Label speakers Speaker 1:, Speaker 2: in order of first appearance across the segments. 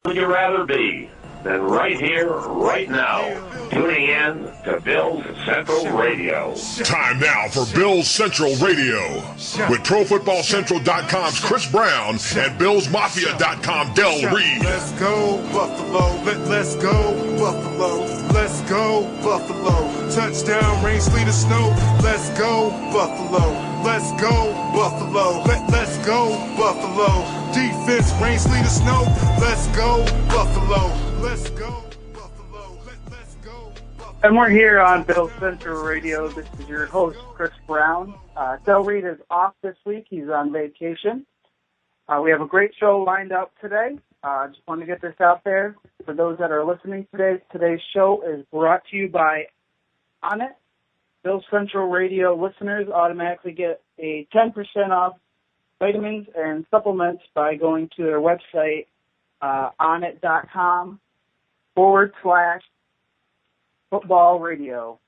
Speaker 1: Would you rather be than right here, right now, tuning in to Bill's Central Radio.
Speaker 2: Time now for Bill's Central Radio with ProFootballCentral.com's Chris Brown and BillsMafia.com Del Reed.
Speaker 3: Let's go Buffalo, let's go Buffalo, let's go Buffalo. Touchdown, rain, sleet, or snow. Let's go Buffalo, let's go Buffalo, let's go Buffalo. Defense, rain, sleet, or snow. Let's go Buffalo, let's go Buffalo, let's go Buffalo.
Speaker 4: And we're here on Bill's Central Radio. This is your host, Chris Brown. Del Reed is off this week. He's on vacation. We have a great show lined up today. Just want to get this out there for those that are listening today. Today's show is brought to you by Onnit. Bill's Central Radio listeners automatically get a 10% off vitamins and supplements by going to their website, onnit.com/football radio.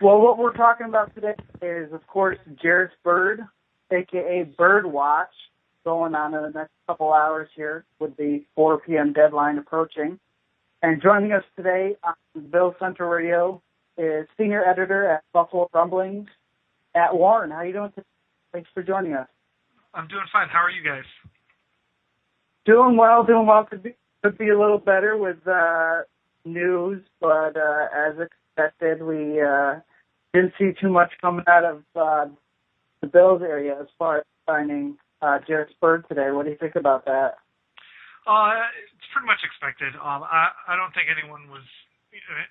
Speaker 4: Well, what we're talking about today is, of course, Jairus Byrd, a.k.a. Byrd Watch, going on in the next couple hours here with the 4 p.m. deadline approaching. And joining us today on Bill's Central Radio is senior editor at Buffalo Rumblings, Matt Warren. How are you doing today? Thanks for joining us.
Speaker 5: I'm doing fine. How are you guys?
Speaker 4: Doing well. Could be a little better with news, but as expected, we didn't see too much coming out of the Bills area as far as signing Jairus Byrd today. What do you think about that?
Speaker 5: It's pretty much expected. I don't think anyone was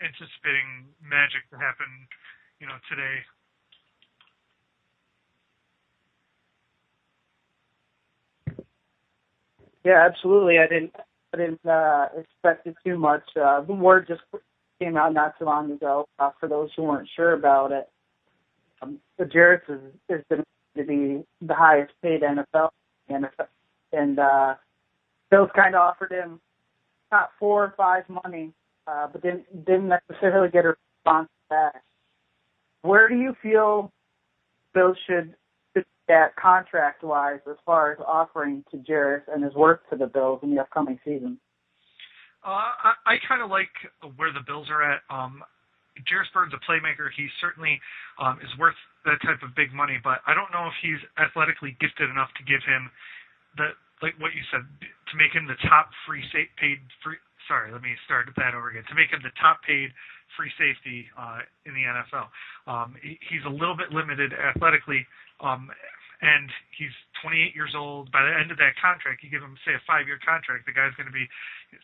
Speaker 5: anticipating magic to happen, today.
Speaker 4: Yeah, absolutely. I didn't expect it too much. The word just came out not too long ago. For those who weren't sure about it, the Jairus is going to be the highest paid NFL, and Bills kind of offered him top 4 or 5 money, but didn't necessarily get a response back. Where do you feel Bills should at contract-wise as far as offering to Jairus and his worth to the Bills in the upcoming season?
Speaker 5: I kind of like where the Bills are at. Jairus Byrd's a playmaker. He certainly is worth that type of big money, but I don't know if he's athletically gifted enough to give him like what you said, to make him the top to make him the top paid free safety in the NFL. He's a little bit limited athletically, and he's 28 years old. By the end of that contract, you give him, say, a 5-year contract, the guy's going to be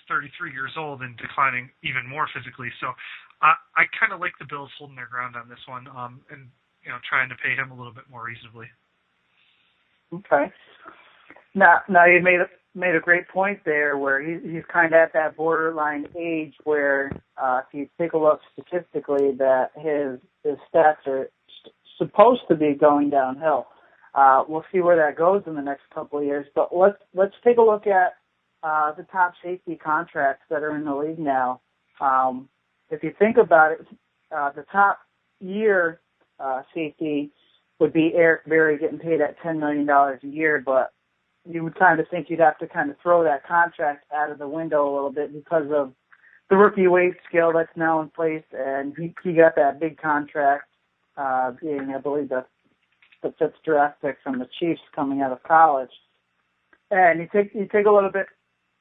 Speaker 5: 33 years old and declining even more physically. So I kind of like the Bills holding their ground on this one, and trying to pay him a little bit more reasonably.
Speaker 4: Okay. Now you made a great point there, where he's kind of at that borderline age where if you take a look statistically, that his stats are supposed to be going downhill. We'll see where that goes in the next couple of years. But let's take a look at the top safety contracts that are in the league now. If you think about it, the top year safety would be Eric Berry, getting paid at $10 million a year, but you would kind of think you'd have to kind of throw that contract out of the window a little bit because of the rookie wage scale that's now in place, and he got that big contract, being, I believe, the 5th draft pick from the Chiefs coming out of college. And you take a little bit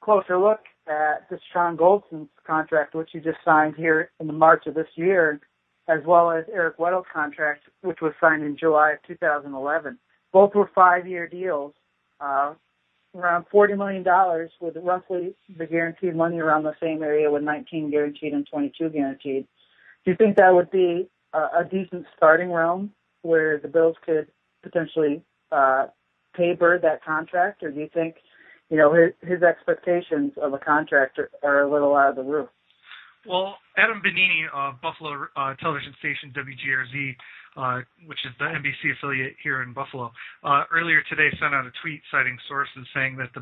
Speaker 4: closer look at Deshaun Goldson's contract, which he just signed here in the March of this year, as well as Eric Weddle's contract, which was signed in July of 2011. Both were 5-year deals. Around $40 million, with roughly the guaranteed money around the same area, with 19 guaranteed and 22 guaranteed. Do you think that would be a decent starting realm where the Bills could potentially pay Byrd that contract, or do you think his expectations of a contract are a little out of the roof?
Speaker 5: Well, Adam Benini of Buffalo television station WGRZ, which is the NBC affiliate here in Buffalo, earlier today sent out a tweet citing sources saying that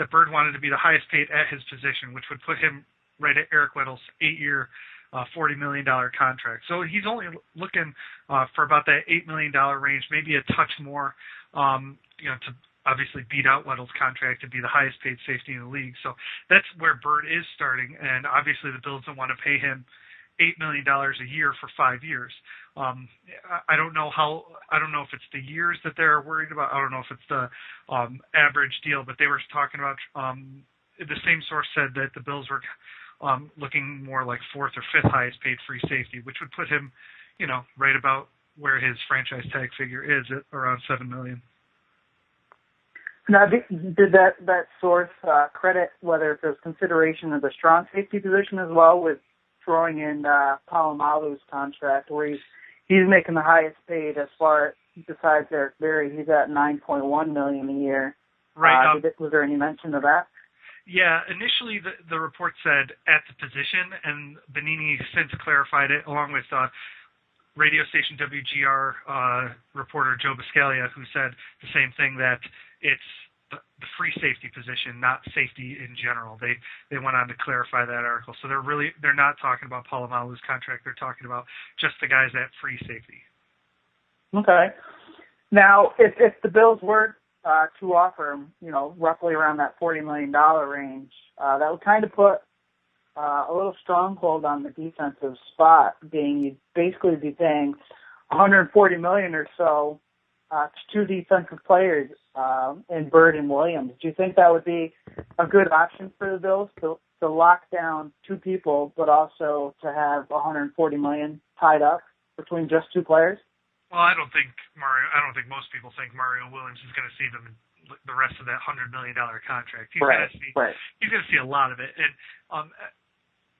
Speaker 5: Byrd wanted to be the highest paid at his position, which would put him right at Eric Weddle's 8-year, $40 million contract. So he's only looking for about that $8 million range, maybe a touch more, to obviously beat out Weddle's contract to be the highest paid safety in the league. So that's where Byrd is starting, and obviously the Bills don't want to pay him $8 million a year for 5 years. I don't know if it's the years that they're worried about. I don't know if it's the average deal, but they were talking about the same source said that the Bills were looking more like fourth or fifth highest paid free safety, which would put him, right about where his franchise tag figure is at around $7 million.
Speaker 4: Now, did that source credit whether there's consideration of the strong safety position as well, with throwing in Palomalu's contract, where he's making the highest paid as far besides Eric Berry? He's at $9.1 million a year.
Speaker 5: Right.
Speaker 4: Was there any mention of that?
Speaker 5: Yeah, initially the report said at the position, and Benini since clarified it, along with radio station WGR reporter Joe Biscaglia, who said the same thing, that it's the free safety position, not safety in general. They went on to clarify that article. So they're not talking about Palomalu's contract. They're talking about just the guys at free safety. Okay.
Speaker 4: Now, if the Bills were to offer him, roughly around that $40 million range, that would kind of put a little stronghold on the defensive spot, being you'd basically be paying $140 million or so to two defensive players in Byrd and Williams. Do you think that would be a good option for the Bills to lock down two people, but also to have $140 million tied up between just two players?
Speaker 5: Well, I don't think most people think Mario Williams is going to see them the rest of that $100 million contract. He's going to see a lot of it, and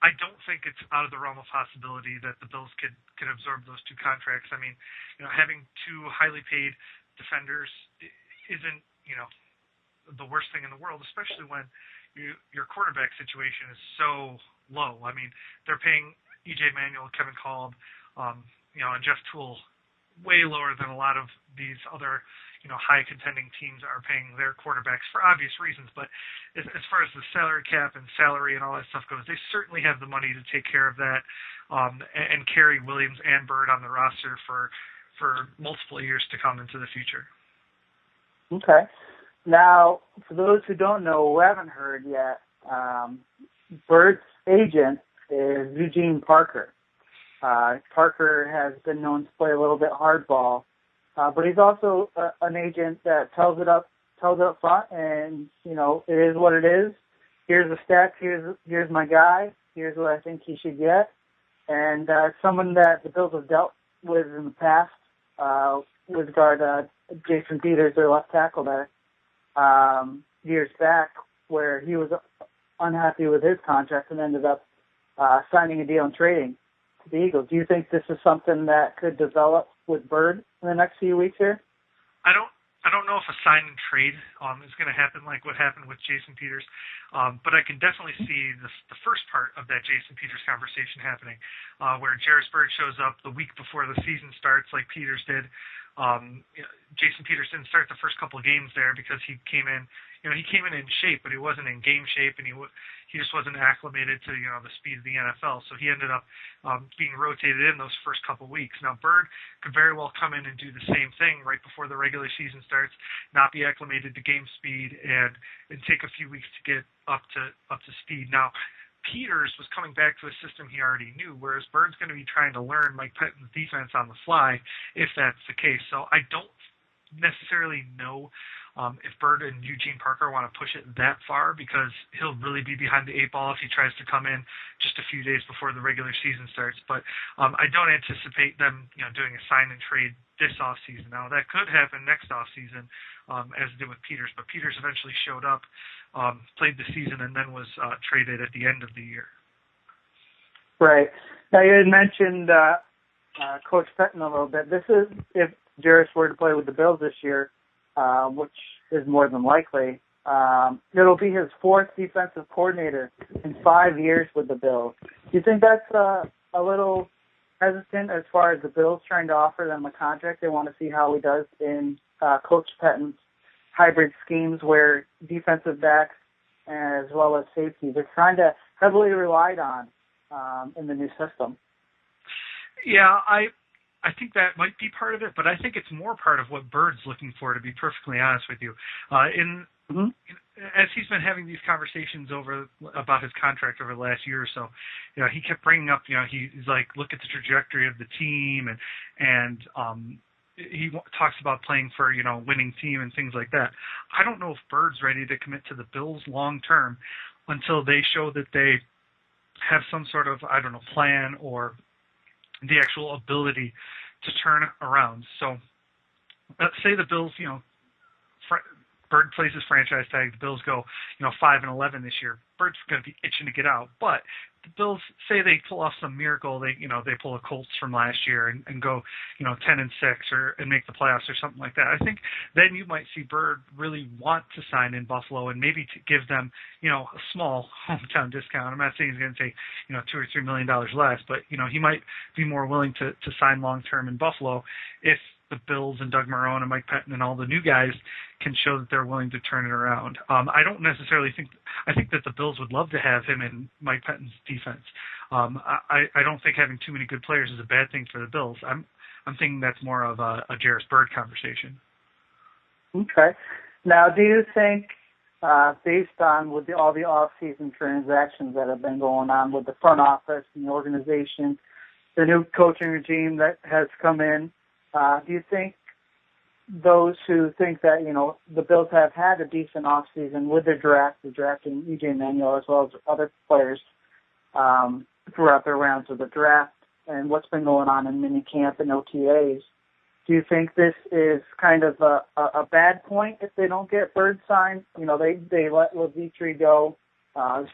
Speaker 5: I don't think it's out of the realm of possibility that the Bills could absorb those two contracts. I mean, having two highly paid defenders isn't, the worst thing in the world, especially when your quarterback situation is so low. I mean, they're paying E.J. Manuel, Kevin Kolb, and Jeff Toole way lower than a lot of these other, high contending teams are paying their quarterbacks for obvious reasons. But as far as the salary cap and salary and all that stuff goes, they certainly have the money to take care of that and carry Williams and Byrd on the roster for multiple years to come into the future.
Speaker 4: Okay. Now, for those who don't know, who haven't heard yet, Byrd's agent is Eugene Parker. Parker has been known to play a little bit hardball, but he's also an agent that tells it up front, and it is what it is. Here's the stats. Here's my guy. Here's what I think he should get, and someone that the Bills have dealt with in the past with guard Jason Peters, their left tackle there, years back, where he was unhappy with his contract and ended up signing a deal and trading to the Eagles. Do you think this is something that could develop with Byrd in the next few weeks here?
Speaker 5: I don't know if a sign and trade is going to happen like what happened with Jason Peters, but I can definitely see the first part of that Jason Peters conversation happening, where Jairus Byrd shows up the week before the season starts like Peters did. Jason Peters didn't start the first couple of games there because he came in shape, but he wasn't in game shape, and he just wasn't acclimated to the speed of the NFL. So he ended up being rotated in those first couple of weeks. Now Byrd could very well come in and do the same thing right before the regular season starts, not be acclimated to game speed, and take a few weeks to get up to speed. Now Peters was coming back to a system he already knew, whereas Byrd's going to be trying to learn Mike Pettine's defense on the fly, if that's the case. So I don't necessarily know if Byrd and Eugene Parker want to push it that far, because he'll really be behind the eight ball if he tries to come in just a few days before the regular season starts. But I don't anticipate them doing a sign and trade this offseason. Now, that could happen next offseason, as it did with Peters, but Peters eventually showed up, played the season, and then was traded at the end of the year.
Speaker 4: Right. Now, you had mentioned Coach Pettine a little bit. This is if Jairus were to play with the Bills this year, which is more than likely. It'll be his fourth defensive coordinator in 5 years with the Bills. Do you think that's a little hesitant as far as the Bills trying to offer them a contract? They want to see how he does in Coach Pettine's hybrid schemes, where defensive backs as well as safeties are kind of heavily relied on in the new system.
Speaker 5: Yeah, I think that might be part of it, but I think it's more part of what Byrd's looking for, to be perfectly honest with you. As he's been having these conversations about his contract over the last year or so, he kept bringing up, he's like, look at the trajectory of the team, and he talks about playing for, winning team and things like that. I don't know if Byrd's ready to commit to the Bills long term until they show that they have some sort of, plan or the actual ability to turn around. So let's say the Bills, Byrd plays his franchise tag. The Bills go, 5-11 this year. Bird's going to be itching to get out. But the Bills, say they pull off some miracle, they pull a Colts from last year and go, 10-6 and make the playoffs or something like that. I think then you might see Byrd really want to sign in Buffalo and maybe to give them, a small hometown discount. I'm not saying he's going to take, $2 or $3 million less, but he might be more willing to sign long term in Buffalo if the Bills and Doug Marrone and Mike Pettin and all the new guys can show that they're willing to turn it around. I don't necessarily I think that the Bills would love to have him in Mike Pettin's defense. I don't think having too many good players is a bad thing for the Bills. I'm thinking that's more of a Jairus Byrd conversation.
Speaker 4: Okay. Now, do you think, based on all the off-season transactions that have been going on with the front office and the organization, the new coaching regime that has come in, do you think those who think that, the Bills have had a decent offseason with their drafting E.J. Manuel as well as other players throughout their rounds of the draft and what's been going on in minicamp and OTAs, do you think this is kind of a bad point if they don't get Byrd signed? They let Levitre go,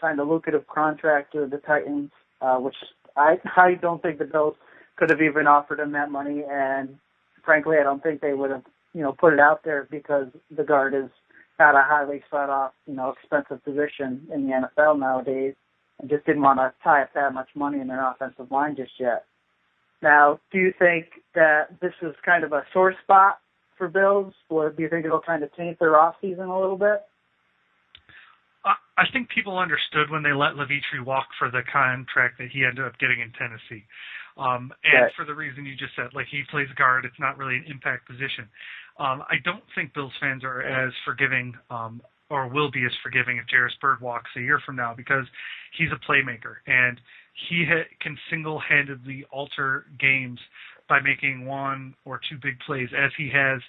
Speaker 4: signed a lucrative contract to the Titans, which I don't think the Bills could have even offered him that money, and frankly, I don't think they would have, put it out there because the guard is not a highly sought-off, expensive position in the NFL nowadays, and just didn't want to tie up that much money in their offensive line just yet. Now, do you think that this is kind of a sore spot for Bills, or do you think it'll kind of taint their offseason a little bit?
Speaker 5: I think people understood when they let Levitre walk for the contract that he ended up getting in Tennessee. And right. For the reason you just said, like he plays guard, it's not really an impact position. I don't think Bills fans are as forgiving or will be as forgiving if Jairus Byrd walks a year from now because he's a playmaker and he can single-handedly alter games by making one or two big plays as he has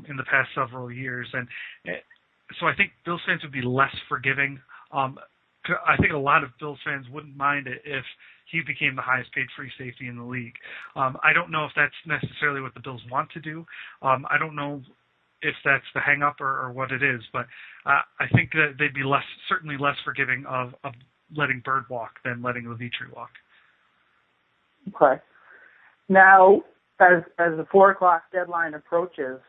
Speaker 5: in the past several years. And so I think Bills fans would be less forgiving. I think a lot of Bills fans wouldn't mind it if he became the highest paid free safety in the league. I don't know if that's necessarily what the Bills want to do. I don't know if that's the hang-up or what it is, but I think that they'd be certainly less forgiving of letting Byrd walk than letting Levitre walk.
Speaker 4: Okay. Now, as the 4 o'clock deadline approaches,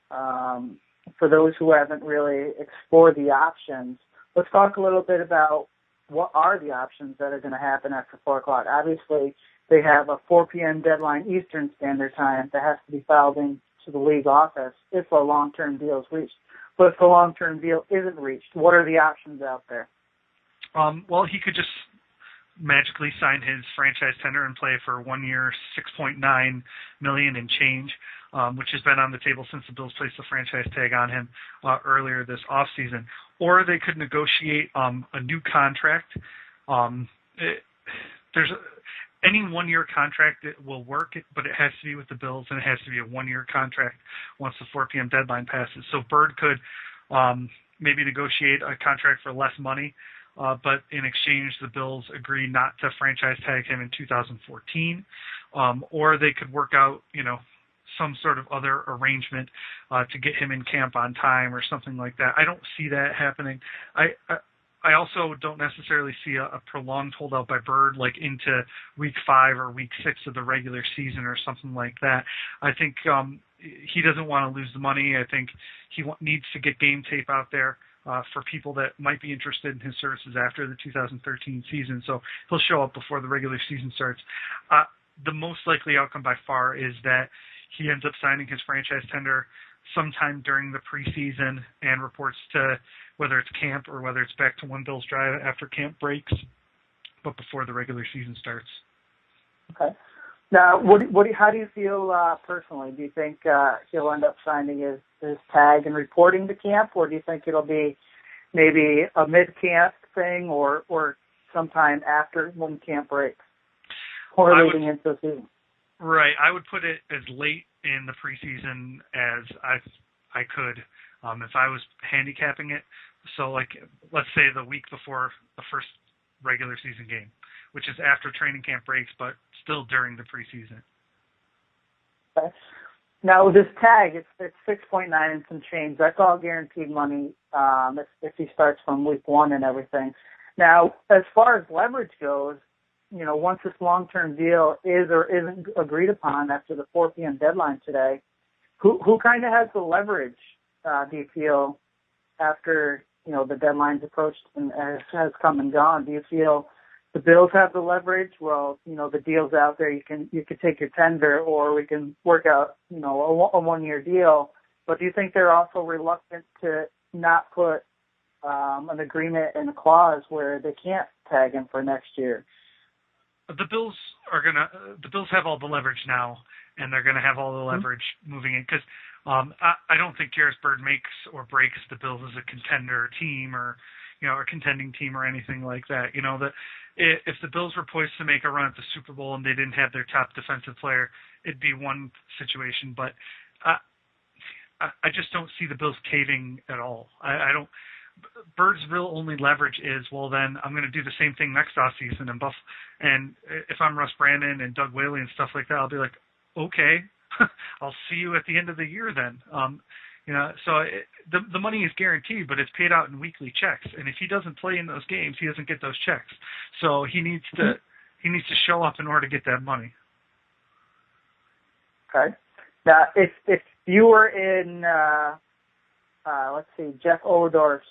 Speaker 4: for those who haven't really explored the options, let's talk a little bit about what are the options that are going to happen after 4 o'clock. Obviously, they have a 4 p.m. deadline Eastern Standard Time that has to be filed into the league office if a long-term deal is reached. But if the long-term deal isn't reached, what are the options out there?
Speaker 5: Well, he could just magically sign his franchise tender and play for 1 year, $6.9 million and change, which has been on the table since the Bills placed the franchise tag on him earlier this offseason. Or they could negotiate a new contract. Any 1 year contract that will work, but it has to be with the Bills, and it has to be a 1 year contract once the 4 p.m. deadline passes. So Byrd could maybe negotiate a contract for less money, but in exchange, the Bills agree not to franchise tag him in 2014, or they could work out, some sort of other arrangement to get him in camp on time or something like that. I don't see that happening. I also don't necessarily see a prolonged holdout by Byrd like into week 5 or week 6 of the regular season or something like that. I think he doesn't want to lose the money. I think he needs to get game tape out there for people that might be interested in his services after the 2013 season. So he'll show up before the regular season starts. The most likely outcome by far is that he ends up signing his franchise tender sometime during the preseason and reports to whether it's camp or whether it's back to when Bills drive after camp breaks, but before the regular season starts.
Speaker 4: Okay. Now, how do you feel personally? Do you think he'll end up signing his tag and reporting to camp, or do you think it'll be maybe a mid-camp thing or sometime after when camp breaks or leading into the season?
Speaker 5: Right. I would put it as late in the preseason as I could if I was handicapping it. So, like, let's say the week before the first regular season game, which is after training camp breaks, but still during the preseason.
Speaker 4: Okay. Now, with this tag, it's 6.9 and some change. That's all guaranteed money if he starts from week one and everything. Now, as far as leverage goes, once this long-term deal is or isn't agreed upon after the 4 p.m. deadline today, who kind of has the leverage, do you feel, after, the deadline's approached and has come and gone? Do you feel the Bills have the leverage? Well, the deal's out there. You can take your tender, or we can work out, a 1-year deal. But do you think they're also reluctant to not put an agreement and a clause where they can't tag him for next year?
Speaker 5: The Bills have all the leverage now, and they're gonna have all the leverage moving in, because I don't think Jairus Byrd makes or breaks the Bills as a contender team or a contending team or anything like that. If the Bills were poised to make a run at the Super Bowl and they didn't have their top defensive player, it'd be one situation. But I just don't see the Bills caving at all. I don't. Bird's real only leverage is, well, then I'm going to do the same thing next offseason and if I'm Russ Brandon and Doug Whaley and stuff like that, I'll be like, okay, I'll see you at the end of the year then. So the money is guaranteed, but it's paid out in weekly checks. And if he doesn't play in those games, he doesn't get those checks. So he needs to show up in order to get that money.
Speaker 4: Okay. Now, if you were in, let's see, Jeff Odorf's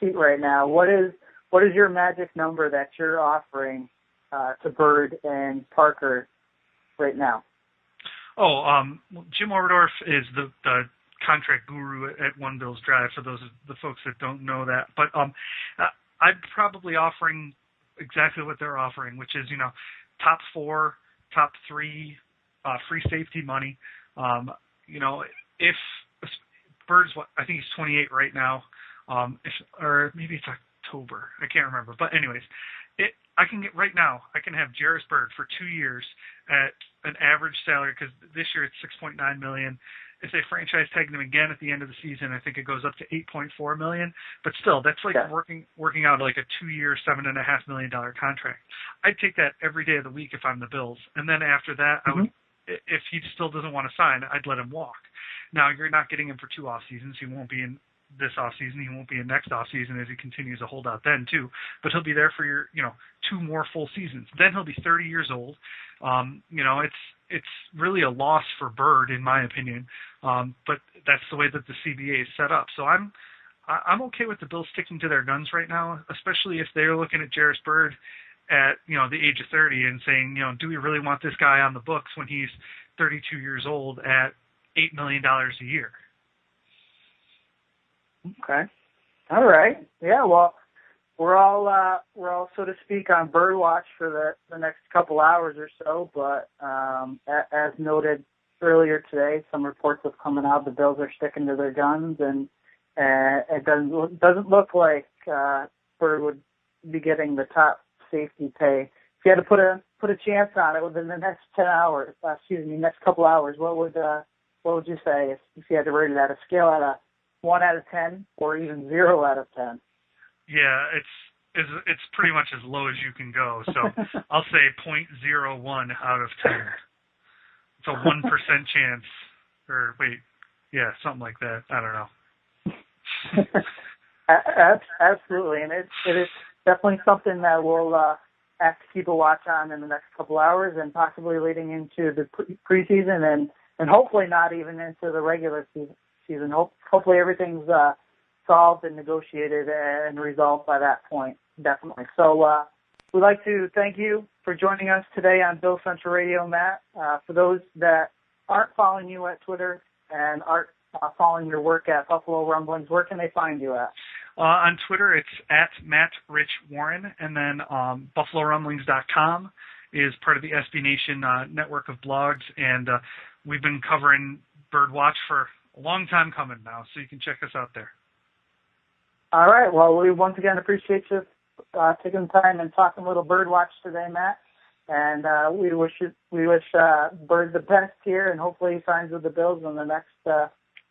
Speaker 4: seat right now, what is your magic number that you're offering to Byrd and Parker right now? Jim Oberdorf is the contract guru at One Bills Drive, for those of the folks that don't know that. But I'm probably offering exactly what they're offering, which is, top 4, top 3 free safety money. If Bird's, I think he's 28 right now, or maybe it's October. I can't remember. But anyways, I can have Jairus Byrd for 2 years at an average salary, because this year it's $6.9 million. If they franchise tag them again at the end of the season, I think it goes up to $8.4 million. But still, that's like working out like a 2-year, $7.5 million contract. I'd take that every day of the week if I'm the Bills. And then after that, I would, if he still doesn't want to sign, I'd let him walk. Now, you're not getting him for 2 off seasons. He won't be in this off season. He won't be in next off season as he continues to hold out then too. But he'll be there for your, 2 more full seasons. Then he'll be 30 years old. It's really a loss for Byrd, in my opinion. But that's the way that the CBA is set up. So I'm okay with the Bills sticking to their guns right now, especially if they're looking at Jairus Byrd at, the age of 30 and saying, do we really want this guy on the books when he's 32 years old at $8 million a year? Okay. All right. Yeah, well, we're all so to speak on Byrd Watch for the next couple hours or so, but as noted earlier today, some reports have come out the Bills are sticking to their guns, and it doesn't look like Byrd would be getting the top safety pay. If you had to put a chance on it within the next next couple hours, what would you say if you had to rate it at a scale at a 1 out of 10 or even 0 out of 10?
Speaker 5: Yeah, it's pretty much as low as you can go. So I'll say 0.01 out of 10. It's a 1% chance, or something like that. I don't know.
Speaker 4: Absolutely, and it is definitely something that we'll have to keep a watch on in the next couple hours, and possibly leading into the preseason, and hopefully not even into the regular season. Hopefully everything's solved and negotiated and resolved by that point, definitely. So we'd like to thank you for joining us today on Bill Central Radio, Matt. For those that aren't following you at Twitter and aren't following your work at Buffalo Rumblings, where can they find you at?
Speaker 5: On Twitter, it's at MattRichWarren, and then BuffaloRumblings.com is part of the SB Nation network of blogs, and we've been covering Byrd Watch for a long time coming now, so you can check us out there.
Speaker 4: All right. Well, we once again appreciate you taking the time and talking a little Byrd Watch today, Matt. And we wish Byrd the best here, and hopefully he signs with the Bills in the next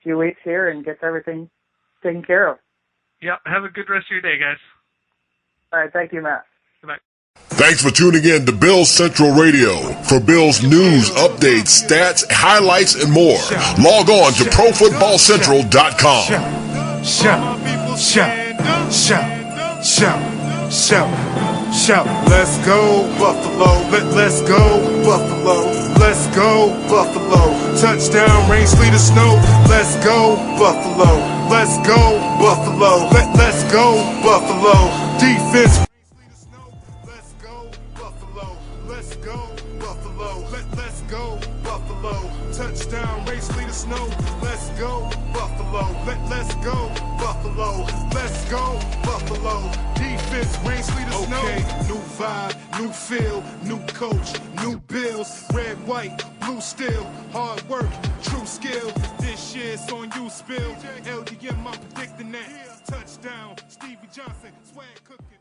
Speaker 4: few weeks here and gets everything taken care of.
Speaker 5: Yeah. Have a good rest of your day, guys.
Speaker 4: All right. Thank you, Matt.
Speaker 5: Goodbye.
Speaker 2: Thanks for tuning in to Bills Central Radio. For Bills news, updates, stats, highlights, and more, log on to ProFootballCentral.com.
Speaker 3: Shout, let's go Buffalo, let's go Buffalo, let's go Buffalo, touchdown, rain, sleet, or snow, let's go Buffalo, let's go Buffalo, let's go Buffalo, defense, let's go Buffalo, let's go Buffalo, let's go Buffalo, touchdown, rain, sleet, or snow, let's go Buffalo, let's go Buffalo, let's go Buffalo, defense, rain, sleet, or snow. Okay, new vibe, new feel, new coach, new Bills, red, white, blue steel, hard work, true skill. This year's on you, Spill. LDM, I'm predicting that. Touchdown, Stevie Johnson, swag cooking.